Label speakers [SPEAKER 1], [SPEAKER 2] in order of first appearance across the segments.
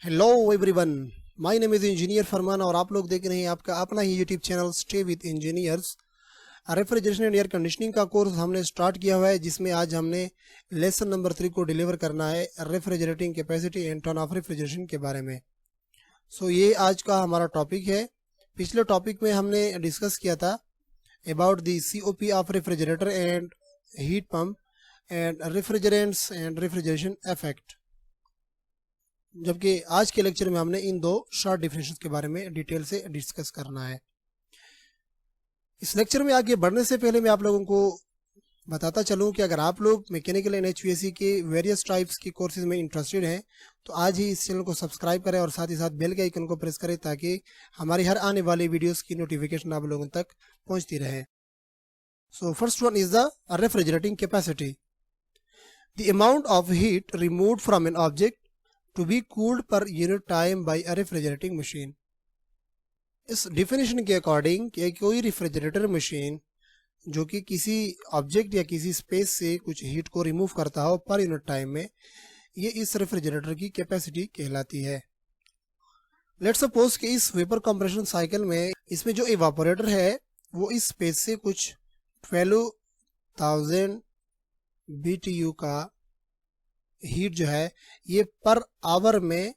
[SPEAKER 1] Hello everyone, my name is engineer Farman और आप लोग देख रहे हैं आपका अपना ही YouTube channel stay with engineers. Refrigeration and air conditioning का कोर्स हमने स्टार्ट किया हुआ है, जिसमें आज हमने लेसन नंबर 3 को डिलीवर करना है refrigerating capacity and turn off refrigeration के बारे में। ये आज का हमारा टॉपिक है। पिछले टॉपिक में हमने डिस्कस किया था about the COP of refrigerator and heat pump and refrigerants and refrigeration effect, जबकि आज के लेक्चर में हमने इन दो शॉर्ट डिफिनेशंस के बारे में डिटेल से डिस्कस करना है। इस लेक्चर में आगे बढ़ने से पहले मैं आप लोगों को बताता चलूं कि अगर आप लोग मैकेनिकल एंड HVAC के वेरियस टाइप्स के कोर्सेज में इंटरेस्टेड हैं तो आज ही इस चैनल को सब्सक्राइब करें और साथ ही साथ बेल के आइकन को प्रेस करें ताकि हमारी हर आने वाली वीडियोस की नोटिफिकेशन आप लोगों तक पहुंचती रहे। First one is the refrigerating capacity, the amount of heat removed from an object to be cooled per unit time by a refrigerating machine। इस डिफिनेशन के अकॉर्डिंग कि कोई रेफ्रिजरेटर मशीन जो कि किसी ऑब्जेक्ट या किसी स्पेस से कुछ हीट को रिमूव करता हो पर यूनिट टाइम में, ये इस रेफ्रिजरेटर की कैपेसिटी कहलाती है। लेट्स सपोज कि इस वेपर कंप्रेशन साइकिल में इसमें जो इवापोरेटर है वो इस स्पेस से कुछ 12,000 BTU का हीट जो है ये पर आवर में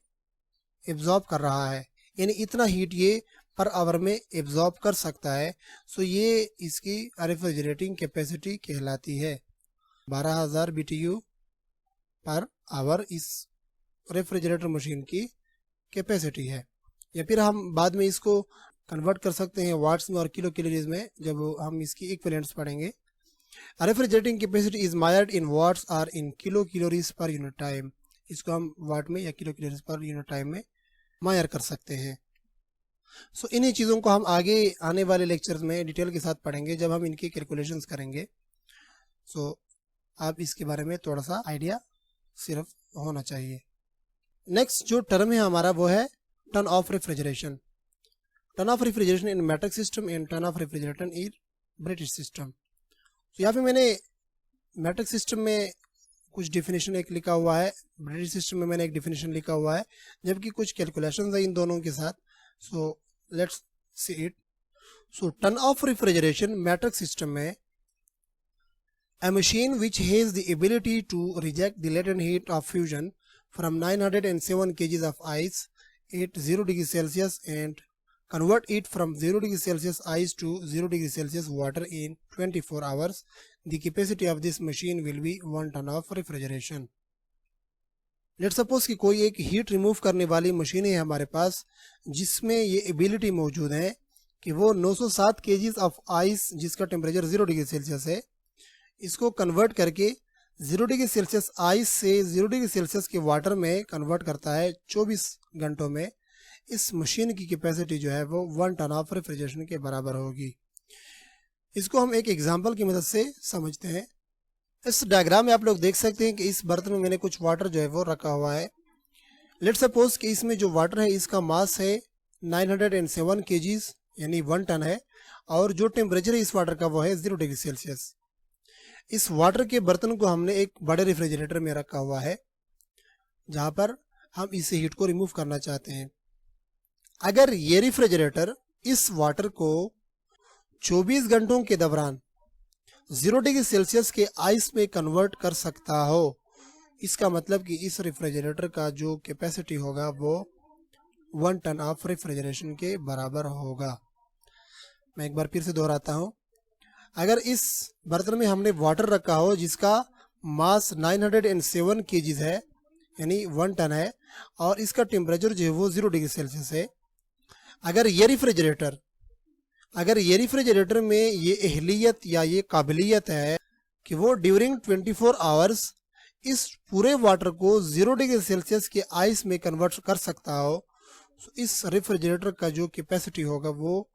[SPEAKER 1] एब्जॉर्ब कर रहा है, यानी इतना हीट ये पर आवर में एब्जॉर्ब कर सकता है। ये इसकी रेफ्रिजरेटिंग कैपेसिटी कहलाती है। 12,000 BTU पर आवर इस रेफ्रिजरेटर मशीन की कैपेसिटी है, या फिर हम बाद में इसको कन्वर्ट कर सकते हैं वाट्स में और किलो कैलोरीज में जब हम इसकी इक्विवेलेंट्स पढ़ेंगे। Refrigerating capacity is measured in watts or in kilo calories per unit time. इसको हम वाट में या kilo calories per unit time में मायर कर सकते हैं। इन्हीं चीज़ों को हम आगे आने वाले लेक्चर्स में डिटेल के साथ पढ़ेंगे जब हम इनकी कैलकुलेशंस करेंगे। आप इसके बारे में थोड़ा सा आइडिया सिर्फ होना चाहिए। नेक्स्ट जो टर्म है हमारा वो है turn off refrigeration. Turn off refrigeration in matric system and turn off refrigeration in British system. यहाँ पे मैंने मैट्रिक सिस्टम में कुछ डिफिनेशन एक लिखा हुआ है, ब्रिटिश सिस्टम में मैंने एक डिफिनेशन लिखा हुआ है, जबकि कुछ कैलकुलेशंस है इन दोनों के साथ। Let's see it. Turn off refrigeration matric system में a machine which has the ability to reject the latent heat of fusion from 907 kg of ice at 0 degree Celsius and convert it from 0 degree Celsius ice to 0 degree Celsius water in 24 hours. The capacity of this machine will be 1 ton of refrigeration. Let's suppose कि कोई एक heat remove करने वाली machine है हमारे पास, जिसमें ये ability मौजूद है कि वो 907 kg ऑफ आइस जिसका टेम्परेचर 0 डिग्री सेल्सियस है, इसको कन्वर्ट करके 0 डिग्री सेल्सियस आइस से 0 डिग्री सेल्सियस के वाटर में कन्वर्ट करता है 24 घंटों में। इस मशीन की कैपेसिटी जो है वो 1 टन ऑफ रेफ्रिजरेशन के बराबर होगी। इसको हम एक एग्जांपल की मदद से समझते हैं। इस डायग्राम में आप लोग देख सकते हैं कि इस बर्तन में मैंने कुछ वाटर जो है वो रखा हुआ है। लेट्स सपोज कि इसमें जो वाटर है इसका मास है 907 kg यानी 1 टन है, और जो टेम्परेचर है इस वाटर का वो है 0 डिग्री सेल्सियस। इस वाटर के बर्तन को हमने एक बड़े रेफ्रिजरेटर में रखा हुआ है जहाँ पर हम इस हीट को रिमूव करना चाहते हैं। अगर ये रेफ्रिजरेटर इस वाटर को 24 घंटों के दौरान 0 डिग्री सेल्सियस के आइस में कन्वर्ट कर सकता हो, इसका मतलब कि इस रेफ्रिजरेटर का जो कैपेसिटी होगा वो 1 टन ऑफ रेफ्रिजरेशन के बराबर होगा। मैं एक बार फिर से दोहराता हूँ। अगर इस बर्तन में हमने वाटर रखा हो जिसका मास 907 kg है यानी 1 टन है, और इसका टेम्परेचर जो है वो 0 डिग्री सेल्सियस है, अगर ये रेफ्रिजरेटर में ये अहलियत या ये काबिलियत है कि वो ड्यूरिंग 24 आवर्स इस पूरे वाटर को 0 डिग्री सेल्सियस के आइस में कन्वर्ट कर सकता हो, इस रेफ्रिजरेटर का जो कैपेसिटी होगा वो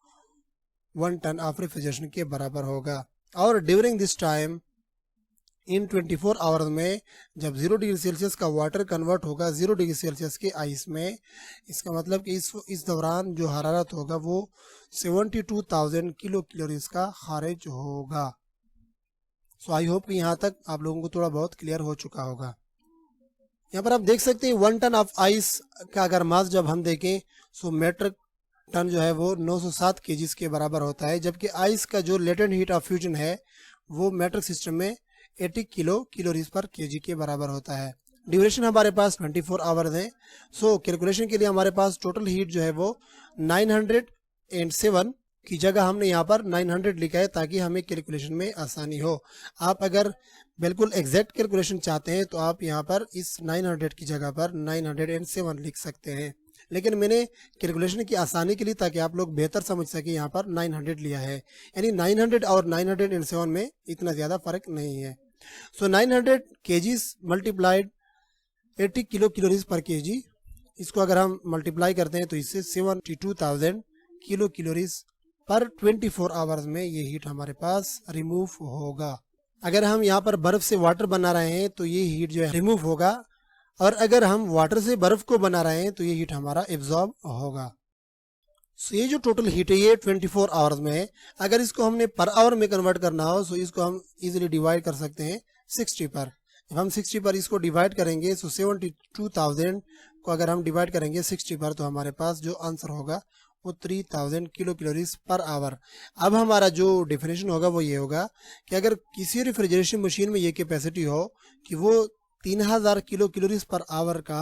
[SPEAKER 1] 1 टन ऑफ रेफ्रिजरेशन के बराबर होगा। और during this time in 24 hours में जब 0 डिग्री सेल्सियस का वाटर कन्वर्ट होगा 0 डिग्री सेल्सियस के आइस में, इसका मतलब कि इस दौरान जो हरारत होगा वो 72,000 किलो कैलोरीज का खारिज होगा। आई होप कि यहाँ तक आप लोगों को थोड़ा बहुत क्लियर हो चुका होगा। यहाँ पर आप देख सकते हैं 1 टन ऑफ आइस का अगर मास जब हम देखें सो मेट्रिक टन जो है वो 907 केजीज के बराबर होता है, जबकि आइस का जो लेटेंट हीट ऑफ फ्यूजन है वो मेट्रिक सिस्टम में 80 कैलोरीज पर केजी के बराबर होता है। ड्यूरेशन हमारे पास 24 आवर्स है। सो कैलकुलेशन के लिए हमारे पास टोटल हीट जो है वो 907 की जगह हमने यहाँ पर 900 लिखा है ताकि हमें कैलकुलेशन में आसानी हो। आप अगर बिल्कुल एग्जैक्ट कैलकुलेशन चाहते हैं तो आप यहाँ पर इस 900 की जगह पर 907 लिख सकते हैं, लेकिन मैंने कैलकुलेशन की आसानी के लिए ताकि आप लोग बेहतर समझ सके यहाँ पर 900 लिया है, यानी 900 और 907 में इतना ज़्यादा फर्क नहीं है। सो 900 केजीज मल्टीप्लाइड 80 कैलोरीज पर केजी, इसको अगर हम मल्टीप्लाई करते हैं तो इससे 72,000 कैलोरीज पर 24 आवर्स में ये हीट हमारे पास रिमूव होगा। अगर हम यहाँ पर बर्फ से वाटर बना रहे हैं तो ये हीट जो है रिमूव होगा, और अगर हम वाटर से बर्फ को बना रहे हैं तो ये हीट हमारा एब्जॉर्ब होगा। सो ये जो टोटल हीट है ये 24 आवर्स में है। अगर इसको हमने पर आवर में कन्वर्ट करना हो तो इसको हम इजीली डिवाइड कर सकते हैं 60 पर। जब हम 60 पर इसको डिवाइड करेंगे सो 72,000 को अगर हम डिवाइड करेंगे 60 पर तो हमारे पास जो आंसर होगा वो 3000 कैलोरीज पर आवर। अब हमारा जो डेफिनेशन होगा वो ये होगा कि अगर किसी रेफ्रिजरेशन मशीन में ये कैपेसिटी हो कि वो 3000 कैलोरीज पर आवर का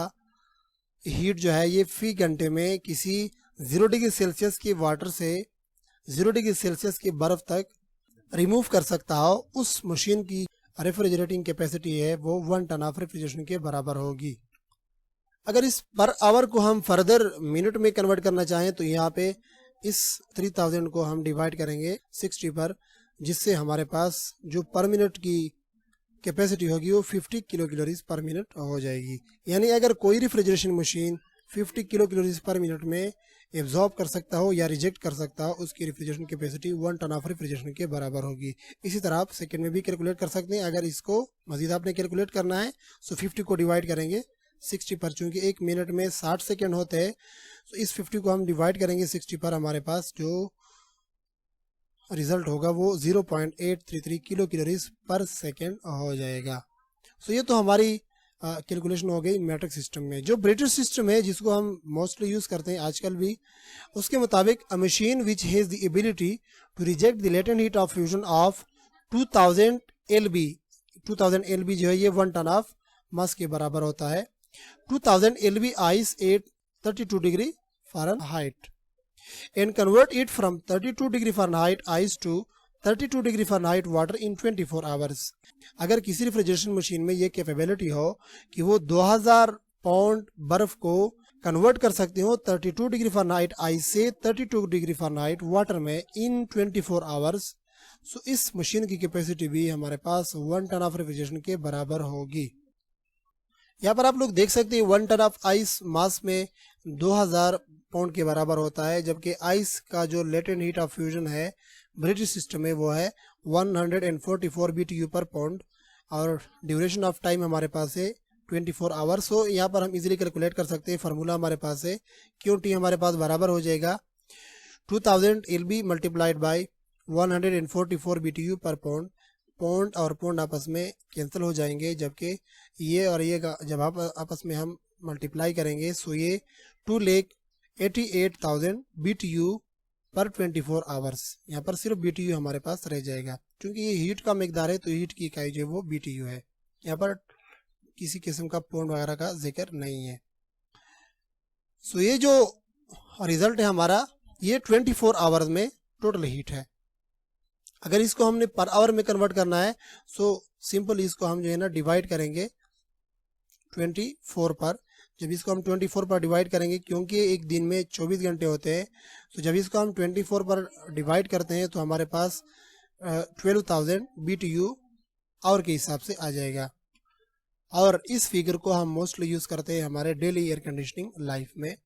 [SPEAKER 1] हीट जो है ये फी घंटे में किसी 0 डिग्री सेल्सियस के वाटर से 0 डिग्री सेल्सियस की बर्फ तक रिमूव कर सकता हो, उस मशीन की रेफ्रिजरेटिंग कैपेसिटी है वो 1 टन ऑफ रेफ्रिजरेशन के बराबर होगी। अगर इस पर आवर को हम फर्दर मिनट में कन्वर्ट करना चाहें तो यहाँ पे इस 3000 को हम डिवाइड करेंगे 60 पर, जिससे हमारे पास जो पर मिनट की कैपेसिटी होगी वो 50 कैलोरीज पर मिनट हो जाएगी। यानी अगर कोई refrigeration machine 50 calories per minute में एब्जॉर्ब कर सकता हो या रिजेक्ट कर सकता हो, उसकी refrigeration capacity 1 ton of refrigeration के बराबर होगी। इसी तरह आप सेकंड में भी कैलकुलेट कर सकते हैं। अगर इसको मजीद आपने कैलकुलेट करना है तो 50 को डिवाइड करेंगे 60 पर, चूँकि एक मिनट में 60 सेकेंड होते हैं तो इस 50 को हम डिवाइड करेंगे 60 पर, हमारे पास जो रिजल्ट होगा वो 0.833 कैलोरीज पर सेकेंड हो जाएगा। सो ये तो हमारी कैलकुलेशन हो गई मैट्रिक सिस्टम में। जो ब्रिटिश सिस्टम है जिसको हम मोस्टली यूज़ करते हैं आजकल भी, उसके मुताबिक a machine which has the ability to reject the latent heat of fusion of 2000 LB, 2000 LB जो है ये 1 टन ऑफ मास के बराबर होता है। 2000 LB ice at 32 degree Fahrenheit and convert it from 32 degree Fahrenheit ice to 32 degree Fahrenheit water in 24 hours। अगर किसी refrigeration machine में ये कैपेबिलिटी हो कि वो 2000 पाउंड बर्फ को कन्वर्ट कर सकते हो 32 डिग्री फ़ारेनहाइट आइस से 32 डिग्री फ़ारेनहाइट वाटर में इन 24 आवर्स, सो इस मशीन की कैपेसिटी भी हमारे पास 1 टन ऑफ रेफ्रिजरेशन के बराबर होगी। यहाँ पर आप लोग देख सकते हैं 1 टन ऑफ आइस मास में 2000 पाउंड के बराबर होता है, जबकि आइस का जो लेटेंट हीट ऑफ फ्यूजन है ब्रिटिश सिस्टम में वो है 144 BTU पर पाउंड, और ड्यूरेशन ऑफ टाइम हमारे पास है 24 आवर्स। सो यहाँ पर हम इजीली कैलकुलेट कर सकते हैं। फार्मूला हमारे पास है QT हमारे पास बराबर हो जाएगा 2000 LB मल्टीप्लाइड बाई 144 BTU पर पाउंड। पाउंड और पाउंड आपस में कैंसिल हो जाएंगे, जबकि ये और ये का जब आप आपस में हम मल्टीप्लाई करेंगे सो ये 2,88,000 BTU पर 24 आवर्स। यहाँ पर सिर्फ BTU हमारे पास रह जाएगा, क्योंकि ये हीट का मिकदार है तो हीट की इकाई जो है वो BTU है। यहाँ पर किसी किस्म का पाउंड वगैरह का जिक्र नहीं है। सो ये जो रिजल्ट है हमारा ये 24 आवर्स में टोटल हीट है। अगर इसको हमने पर आवर में कन्वर्ट करना है सो सिंपल इसको हम जो है ना डिवाइड करेंगे 24 पर। जब इसको हम 24 पर डिवाइड करेंगे, क्योंकि एक दिन में 24 घंटे होते हैं, तो जब इसको हम 24 पर डिवाइड करते हैं तो हमारे पास 12,000 BTU आवर के हिसाब से आ जाएगा। और इस फिगर को हम मोस्टली यूज़ करते हैं हमारे डेली एयर कंडीशनिंग लाइफ में।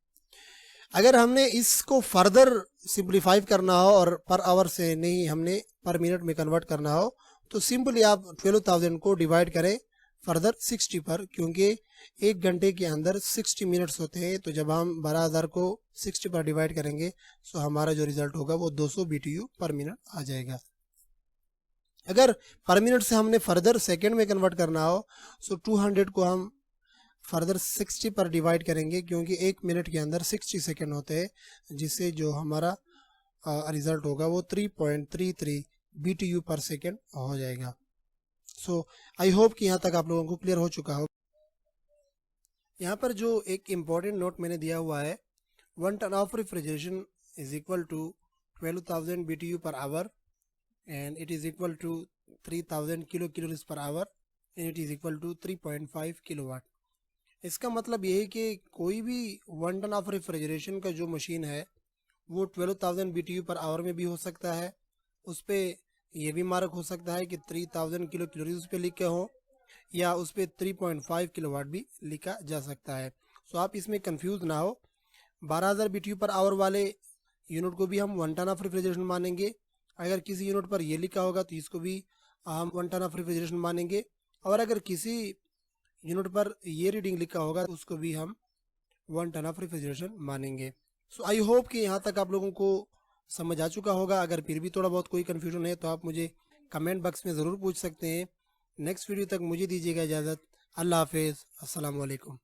[SPEAKER 1] अगर हमने इसको फर्दर सिंप्लीफाई करना हो और पर आवर से नहीं, हमने पर मिनट में कन्वर्ट करना हो, तो सिंपली आप 12,000 को डिवाइड करें फर्दर 60 पर, क्योंकि एक घंटे के अंदर 60 मिनट्स होते हैं। तो जब हम 12,000 को 60 पर डिवाइड करेंगे तो हमारा जो रिजल्ट होगा वो 200 BTU पर मिनट आ जाएगा। अगर पर मिनट से हमने फर्दर सेकंड में कन्वर्ट करना हो सो 200 को हम फर्दर 60 पर डिवाइड करेंगे, क्योंकि 1 मिनट के अंदर 60 सेकेंड होते हैं, जिससे जो हमारा रिजल्ट होगा वो 3.33 BTU पर सेकेंड हो जाएगा। सो आई होप कि यहाँ तक आप लोगों को क्लियर हो चुका हो। यहाँ पर जो एक इम्पॉर्टेंट नोट मैंने दिया हुआ है, 1 ton of refrigeration is equal to 12,000 BTU per hour and it is equal to 3000 kilocalories per hour and it is equal to 3.5 kilowatt. इसका मतलब ये है कि कोई भी 1 टन ऑफ रेफ्रिजरेशन का जो मशीन है वो 12,000 BTU पर आवर में भी हो सकता है। उस पर ये भी मार्क हो सकता है कि 3000 किलो कैलोरीज उस पर लिखे हों, या उस पर 3.5 किलोवाट भी लिखा जा सकता है। सो आप इसमें कंफ्यूज ना हो। 12,000 BTU पर आवर वाले यूनिट को भी हम 1 टन ऑफ रेफ्रिजरेशन मानेंगे। अगर किसी यूनिट पर ये लिखा होगा तो इसको भी हम 1 टन ऑफ रेफ्रिजरेशन मानेंगे, और अगर किसी यूनिट पर ये रीडिंग लिखा होगा तो उसको भी हम 1 टन ऑफ रेफ्रिजरेशन मानेंगे। सो आई होप कि यहाँ तक आप लोगों को समझ आ चुका होगा। अगर फिर भी थोड़ा बहुत कोई कन्फ्यूजन है तो आप मुझे कमेंट बॉक्स में ज़रूर पूछ सकते हैं। नेक्स्ट वीडियो तक मुझे दीजिएगा इजाज़त। अल्लाह हाफिज़, अस्सलाम वालेकुम।